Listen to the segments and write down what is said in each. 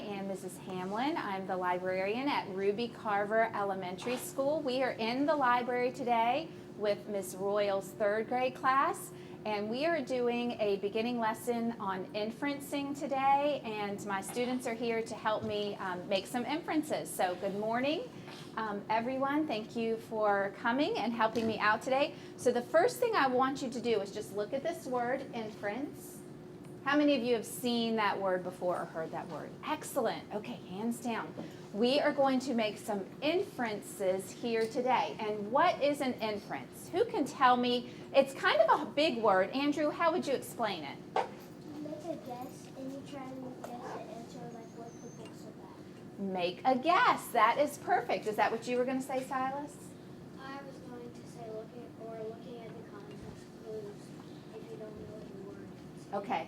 am Mrs. Hamlin. I'm the librarian at Carver Elementary School. We are in the library today with Ms. Royal's third grade class, and we are doing a beginning lesson on inferencing today, and my students are here to help me make some inferences. So good morning, everyone. Thank you for coming and helping me out today. So the first thing I want you to do is just look at this word, inference. How many of you have seen that word before or heard that word? Excellent. Okay, hands down. We are going to make some inferences here today. And what is an inference? Who can tell me? It's kind of a big word. Andrew, how would you explain it? You make a guess and you try and guess the answer, like what the book's about. Make a guess. That is perfect. Is that what you were going to say, Silas? I was going to say looking at the context clues if you don't know the word. Okay.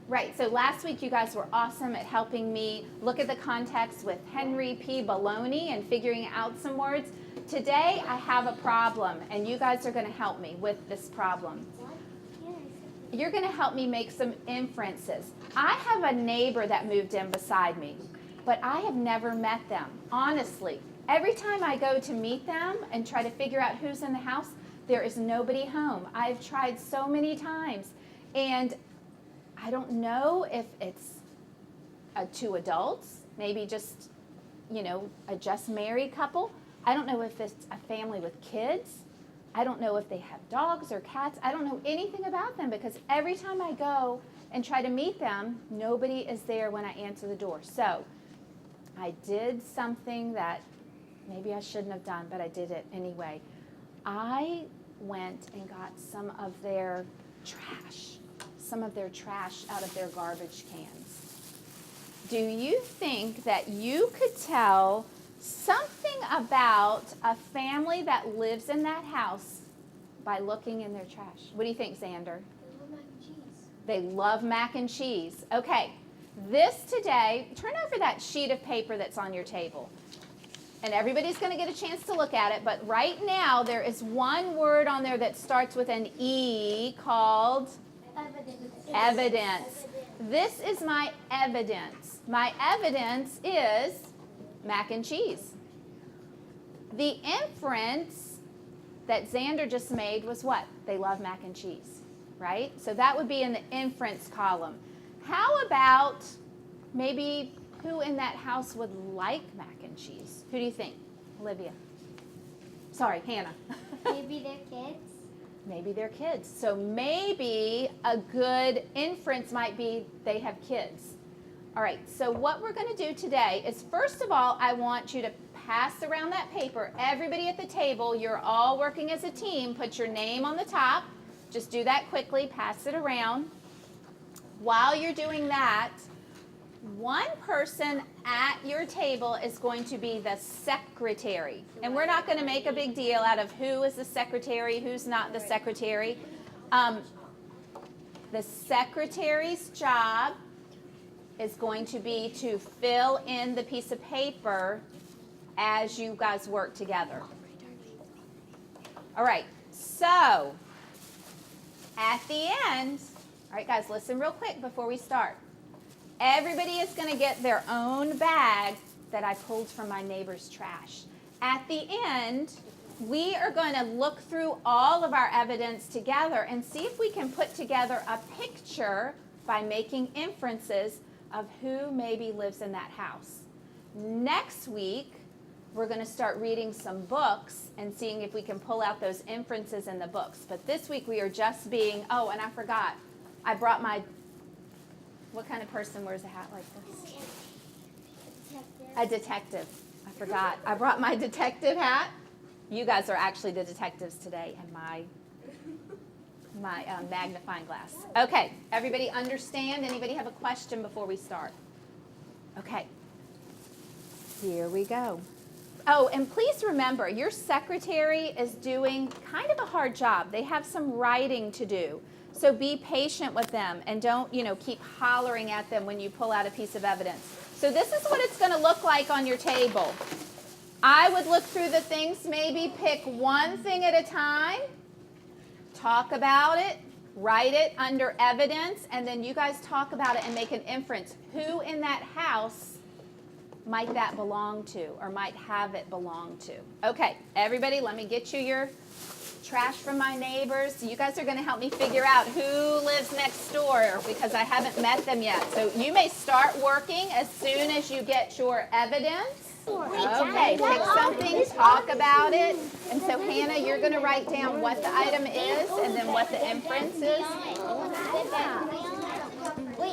Right, so last week you guys were awesome at helping me look at the context with Henry P. Baloney and figuring out some words. Today I have a problem, and you guys are going to help me with this problem. What? You're going to help me make some inferences. I have a neighbor that moved in beside me, but I have never met them, honestly. Every time I go to meet them and try to figure out who's in the house, there is nobody home. I've tried so many times, and I don't know if it's two adults, maybe just, a just married couple. I don't know if it's a family with kids. I don't know if they have dogs or cats. I don't know anything about them because every time I go and try to meet them, nobody is there when I answer the door. So I did something that maybe I shouldn't have done, but I did it anyway. I went and got some of their trash out of their garbage cans. Do you think that you could tell something about a family that lives in that house by looking in their trash? What do you think, Xander? They love mac and cheese. They love mac and cheese. Okay, this today, turn over that sheet of paper that's on your table. And everybody's going to get a chance to look at it, but right now there is one word on there that starts with an E called evidence. This is my evidence. My evidence is mac and cheese. The inference that Xander just made was what? They love mac and cheese, right? So that would be in the inference column. How about maybe who in that house would like mac and cheese? Who do you think? Olivia. Sorry, Hannah. Maybe they're kids. Maybe they're kids. So maybe a good inference might be they have kids. All right, so what we're going to do today is, first of all, I want you to pass around that paper. Everybody at the table, you're all working as a team. Put your name on the top. Just do that quickly. Pass it around. While you're doing that, one person at your table is going to be the secretary. And we're not going to make a big deal out of who is the secretary, who's not the secretary. The secretary's job is going to be to fill in the piece of paper as you guys work together. All right, so at the end, all right, guys, listen real quick before we start. Everybody is going to get their own bag that I pulled from my neighbor's trash. At the end, we are going to look through all of our evidence together and see if we can put together a picture by making inferences of who maybe lives in that house. Next week, we're going to start reading some books and seeing if we can pull out those inferences in the books. But this week, we are just being, oh, and I forgot, I brought my, what kind of person wears a hat like this? A detective. I forgot. I brought my detective hat. You guys are actually the detectives today, and my magnifying glass. Okay, everybody understand? Anybody have a question before we start? Okay, here we go. Oh, and please remember, your secretary is doing kind of a hard job. They have some writing to do. So be patient with them and don't, keep hollering at them when you pull out a piece of evidence. So this is what it's going to look like on your table. I would look through the things, maybe pick one thing at a time, talk about it, Write it under evidence, and then you guys talk about it and make an inference. Who in that house might that belong to, or might have it belong to? Okay, everybody, let me get you your trash from my neighbors. You guys are going to help me figure out who lives next door, because I haven't met them yet. So you may start working as soon as you get your evidence. Okay, pick something, talk about it. And so Hannah, you're going to write down what the item is and then what the inference is.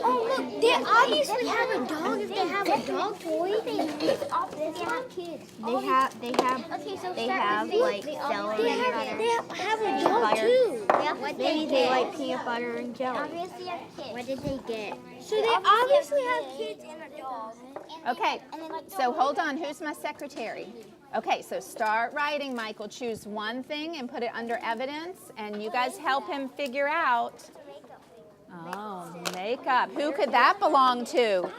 Oh, look, they obviously have a dog if they have a dog toy. They have kids. They have like celery. They have a dog too. Maybe they like peanut butter and jelly. Obviously have kids. What did they get? So they obviously have kids and a dog. Okay, so hold on. Who's my secretary? Okay, so start writing, Michael. Choose one thing and put it under evidence, and you guys help him figure out. Oh, makeup. Who could that belong to?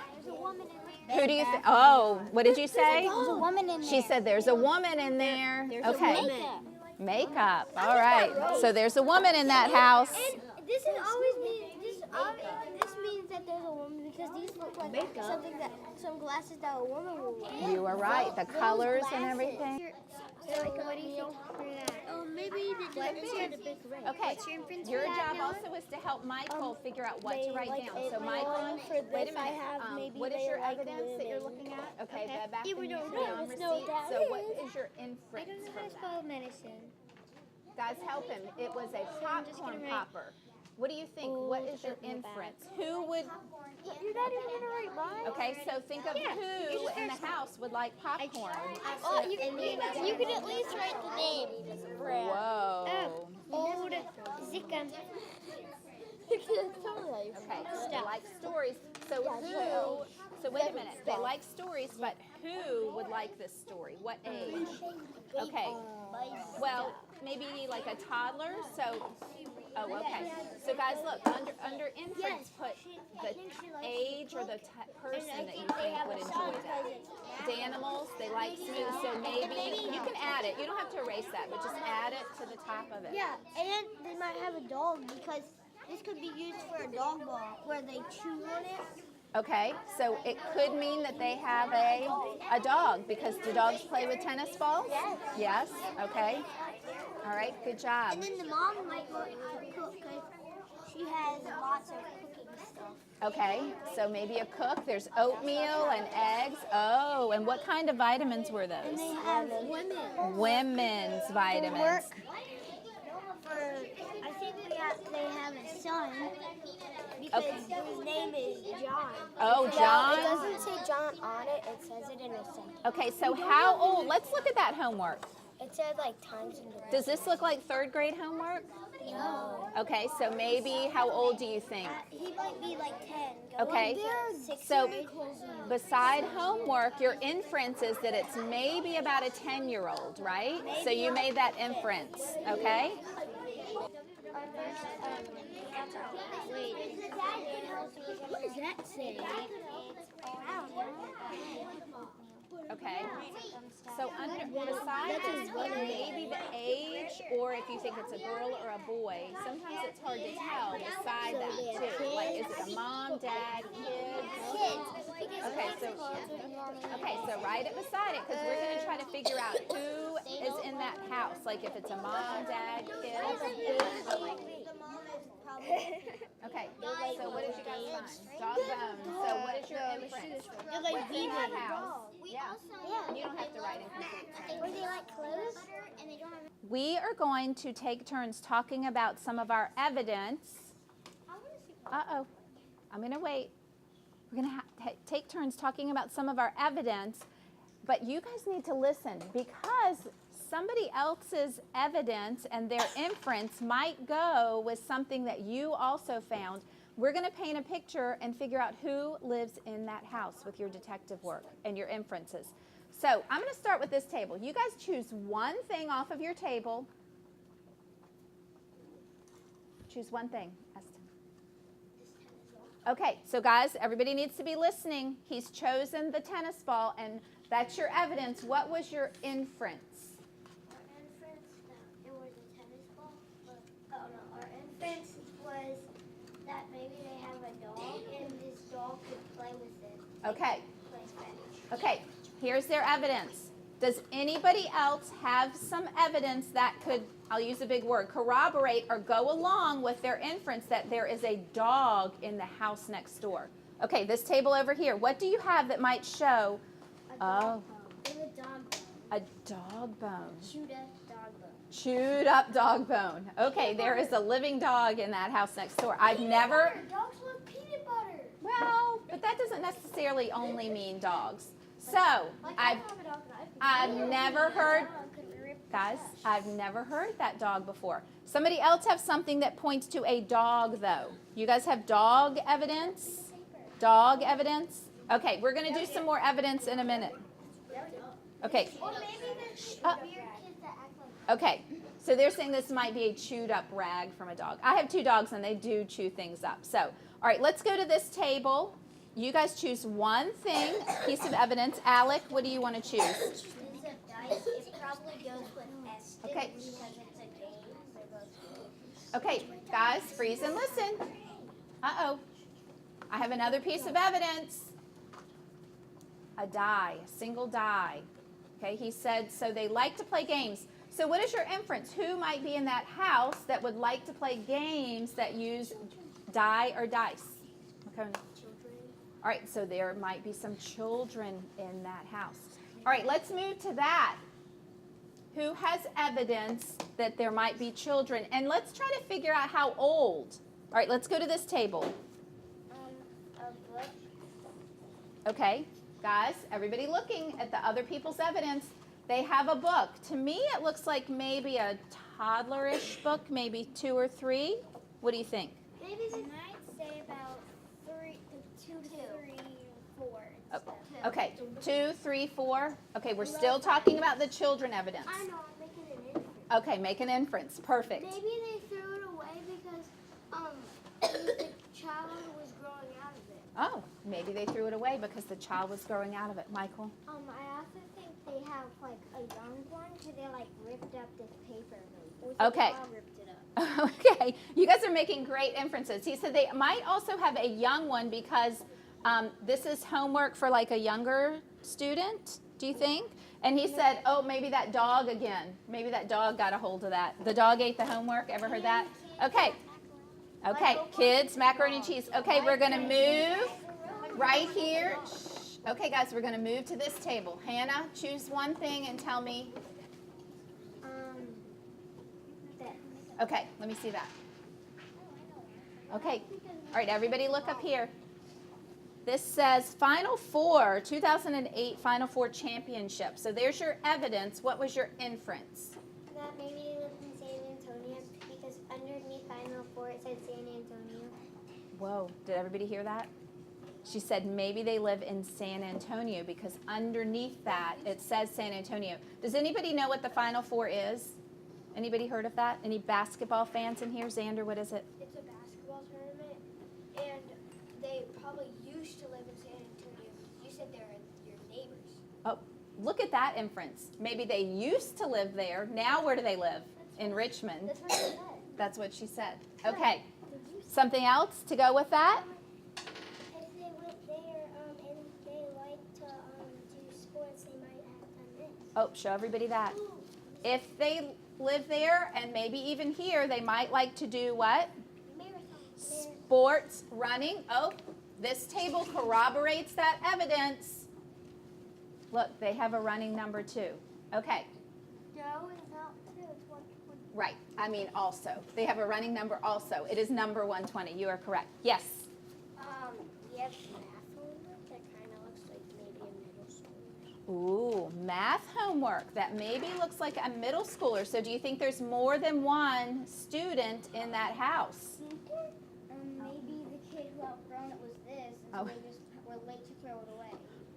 Who do you think? Oh, what did you say? There's a woman in there. She said there's a woman in there. Okay. Makeup. All right. So there's a woman in that house. And this is always means this means that there's a woman because these look like something that some glasses that a woman will wear. You are right. The colors and everything. So what do you think for that? Oh, maybe the Okay. Your job also is to help Michael figure out what to write down. So Michael, wait a minute. What is your evidence that you're looking at? Okay, back Yeah, we then you don't put it know. on Let's know receipt. what that So what is. is your inference from that? spell medicine. Guys, help him. It was a popcorn popper. What do you think? What is your inference? Who would? You're not even gonna write mine. Okay, so think of who in the house would like popcorn. Oh, you can at least write the name. Whoa. Old Zika. Okay, so they like stories. So who? So wait a minute. They like stories, but who would like this story? What age? Okay. Well, maybe like a toddler. So. Oh, okay. So guys, look, under inference, put the age or the person that you think would enjoy that. The animals, they like smooth, so maybe, you can add it. You don't have to erase that, but just add it to the top of it. Yeah, and they might have a dog because this could be used for a dog ball where they chew on it. Okay, so it could mean that they have a dog, because do dogs play with tennis balls? Yes. Okay. All right, good job. And then the mom might want to cook because she has lots of cooking stuff. Okay, so maybe a cook. There's oatmeal and eggs. Oh, and what kind of vitamins were those? And they have women. Women's vitamins. I think they have a son because his name is John. Oh, John? It doesn't say John on it. It says it in a sentence. Okay, so how old? Let's look at that homework. It said like times and directions. Does this look like third grade homework? No. Okay, so maybe how old do you think? He might be like 10. Okay, so beside homework, your inference is that it's maybe about a 10-year-old, right? So you made that inference, okay? What does that say? Okay. So beside this, maybe the age, or if you think it's a girl or a boy, sometimes it's hard to tell beside that too. Like, is it a mom, dad, kids? Okay, so write it beside it, because we're going to try to figure out who is in that house. Like if it's a mom, dad, kids. Okay, so what did you guys find? Dog bones. So what is your inference? They're like In that vegan. house. Yeah. You don't have to write incomplete. Or they like clothes and they don't have. We are going to take turns talking about some of our evidence. Uh-oh. I'm going to wait. We're going to take turns talking about some of our evidence, but you guys need to listen, because somebody else's evidence and their inference might go with something that you also found. We're going to paint a picture and figure out who lives in that house with your detective work and your inferences. So I'm going to start with this table. You guys choose one thing off of your table. Choose one thing. Okay, so guys, everybody needs to be listening. He's chosen the tennis ball, and that's your evidence. What was your inference? Our inference that it was a tennis ball. Our inference was Okay. Okay, here's their evidence. Does anybody else have some evidence that could, I'll use a big word, corroborate or go along with their inference that there is a dog in the house next door? Okay, this table over here, what do you have that might show? Oh, a dog bone. Chewed up dog bone. Chewed up dog bone. Okay, there is a living dog in that house next door. I've never, Dogs love peanut butter. well, but that doesn't necessarily only mean dogs. So, I've never heard, guys, I've never heard that dog before. Somebody else have something that points to a dog, though. You guys have dog evidence? Dog evidence? Okay, we're going to do some more evidence in a minute. Okay. Or maybe there's weird kids that act like. Okay, so they're saying this might be a chewed up rag from a dog. I have 2 dogs and they do chew things up. So, all right, let's go to this table. You guys choose one thing, piece of evidence. Alec, what do you want to choose? It's a dice. It probably goes with Estes Okay. because it's a game. Okay, guys, freeze and listen. Uh-oh. I have another piece of evidence. A die, a single die. Okay, he said, so they like to play games. So what is your inference? Who might be in that house that would like to play games that use die or dice? Okay. All right, so there might be some children in that house. All right, let's move to that. Who has evidence that there might be children? And let's try to figure out how old. All right, let's go to this table. A book. Okay, guys, everybody looking at the other people's evidence. They have a book. To me, it looks like maybe a toddlerish book, maybe 2 or 3. What do you think? Maybe they might say about 2 to 3, 4. Okay, 2, 3, 4. Okay, we're still talking about the children evidence. I know, I'm making an inference. Okay, make an inference. Perfect. Maybe they threw it away because the child was growing out of it. Oh, maybe they threw it away because the child was growing out of it. Michael? I also think they have like a young one because they like ripped up this paper. Or the Okay. dog ripped it up. Okay, you guys are making great inferences. He said they might also have a young one because this is homework for like a younger student, do you think? And he said, oh, maybe that dog again. Maybe that dog got a hold of that. The dog ate the homework. Ever heard that? Okay. Okay, kids, macaroni and cheese. Okay, we're going to move right here. Shh. Okay, guys, we're going to move to this table. Hannah, choose one thing and tell me. Okay, let me see that. Okay, all right, everybody look up here. This says Final Four, 2008 Final Four championship. So there's your evidence. What was your inference? That maybe they lived in San Antonio because underneath Final Four it said San Antonio. Whoa, did everybody hear that? She said maybe they live in San Antonio because underneath that it says San Antonio. Does anybody know what the Final Four is? Anybody heard of that? Any basketball fans in here? Xander, what is it? It's a basketball tournament, and they probably used to live in San Antonio. You said they're your neighbors. Oh, look at that inference. Maybe they used to live there. Now where do they live? In Richmond. That's what I said. That's what she said. Okay. Something else to go with that? If they went there and they like to do sports, they might have done this. Oh, show everybody that. If they live there and maybe even here, they might like to do what? Marathon. Sports, running. Oh, this table corroborates that evidence. Look, they have a running number 2. Okay. No, it's not 2. It's 120. Right. I mean also. They have a running number also. It is number 120. You are correct. Yes. Yep. Math homework that kind of looks like maybe a middle schooler. Ooh, math homework that maybe looks like a middle schooler. So do you think there's more than one student in that house? Maybe the kid who outgrown it was this, and Oh. so they just were late to throw it away.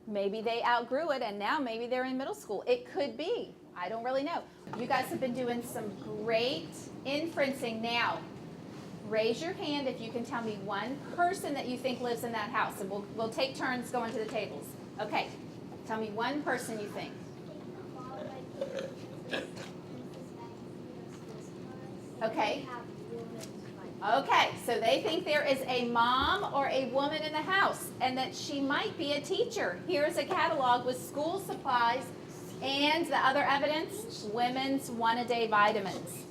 Maybe they outgrew it and now maybe they're in middle school. It could be. I don't really know. You guys have been doing some great inferencing. Now, raise your hand if you can tell me one person that you think lives in that house. And we'll take turns going to the tables. Okay. Tell me one person you think. Okay. Okay, so they think there is a mom or a woman in the house and that she might be a teacher. Here's a catalog with school supplies and the other evidence, women's one-a-day vitamins.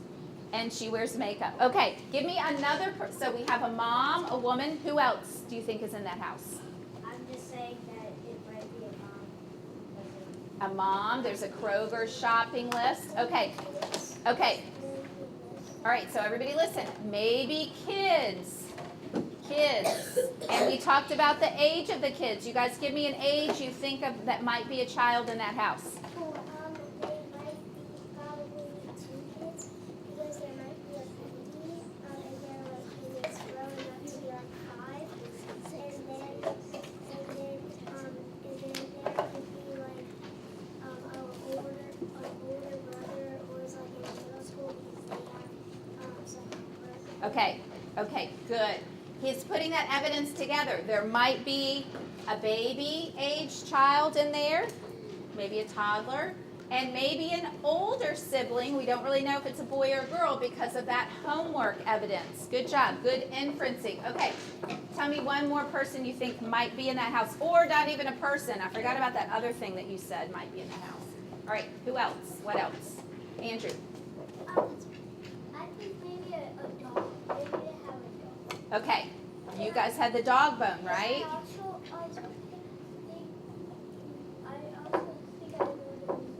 And she wears makeup. Okay, give me another, so we have a mom, a woman. Who else do you think is in that house? I'm just saying that it might be a mom. A mom, there's a Kroger shopping list. Okay, okay. All right, so everybody listen. Maybe kids. And we talked about the age of the kids. You guys give me an age you think of that might be a child in that house. They might be probably 2 kids because there might be a baby and then like it's growing up to be like 5 and then there could be like an older brother or is like in middle school because they have second birth. Okay, good. He's putting that evidence together. There might be a baby age child in there, maybe a toddler, and maybe an older sibling. We don't really know if it's a boy or a girl because of that homework evidence. Good job, good inferencing. Okay, tell me one more person you think might be in that house, or not even a person. I forgot about that other thing that you said might be in the house. All right, who else? What else? Andrew. I think maybe a dog. Maybe they have a dog. Okay, you guys had the dog bone, right? I also think I know the reason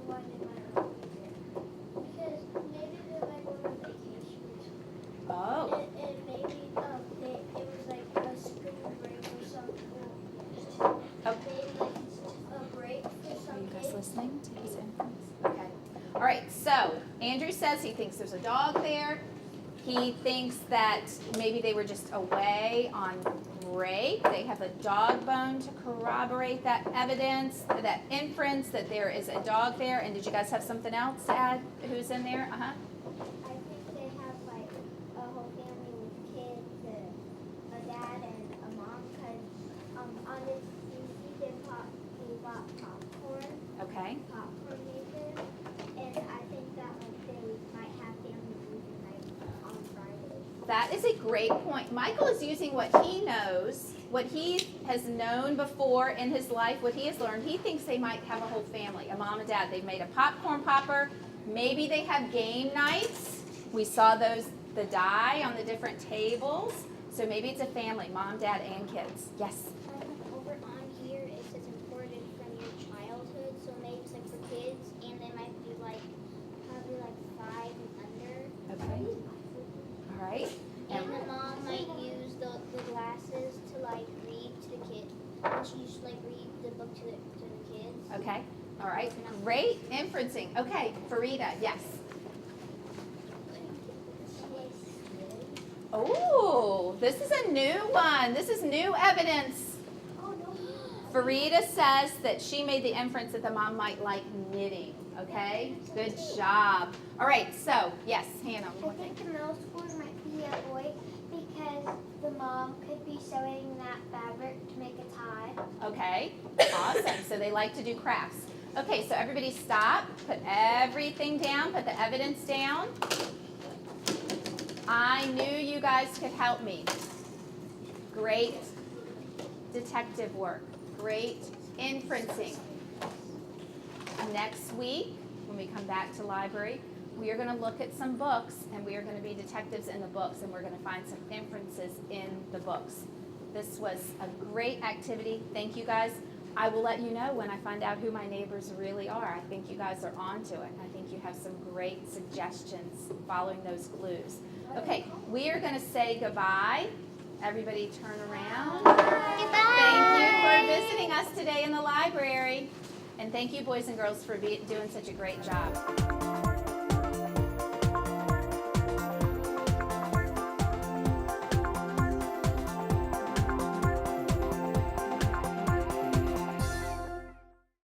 why they might not be there. Because maybe they might go on vacation. Oh, And maybe it was like a spring break or something. Maybe like a break for are some you guys kids. listening to his inference? Okay. All right, so Andrew says he thinks there's a dog there. He thinks that maybe they were just away on break. They have a dog bone to corroborate that evidence, that inference that there is a dog there. And did you guys have something else to add? Who's in there? I think they have like a whole family with kids, a dad and a mom. Cause on this TV they bought popcorn Okay. maker, and I think that like they might have family movie night on Friday. That is a great point. Michael is using what he knows, what he has known before in his life, what he has learned. He thinks they might have a whole family, a mom and dad. They've made a popcorn popper. Maybe they have game nights. We saw those, the die on the different tables. So maybe it's a family, mom, dad, and kids. Yes? Over on here it says imported from your childhood, so maybe it's like for kids, and they might be like probably like 5 and under. Okay. All right. And the mom might use the glasses to like read to the kids. And she used to like read the book to the kids. Okay. All right. Great inferencing. Okay. Farida, yes. Oh, this is a new one. This is new evidence. Oh no. Farida says that she made the inference that the mom might like knitting. Okay? Good job. All right. So, yes, Hannah. I think the middle schoolers might be a boy because the mom could be sewing that fabric to make a tie. Okay. Awesome. So they like to do crafts. Okay, so everybody stop. Put everything down. Put the evidence down. I knew you guys could help me. Great detective work. Great inferencing. Next week, when we come back to library, we are going to look at some books, and we are going to be detectives in the books, and we're going to find some inferences in the books. This was a great activity. Thank you guys. I will let you know when I find out who my neighbors really are. I think you guys are onto it. I think you have some great suggestions following those clues. Okay, we are going to say goodbye. Everybody turn around. Goodbye. Thank you for visiting us today in the library. And thank you, boys and girls, for doing such a great job.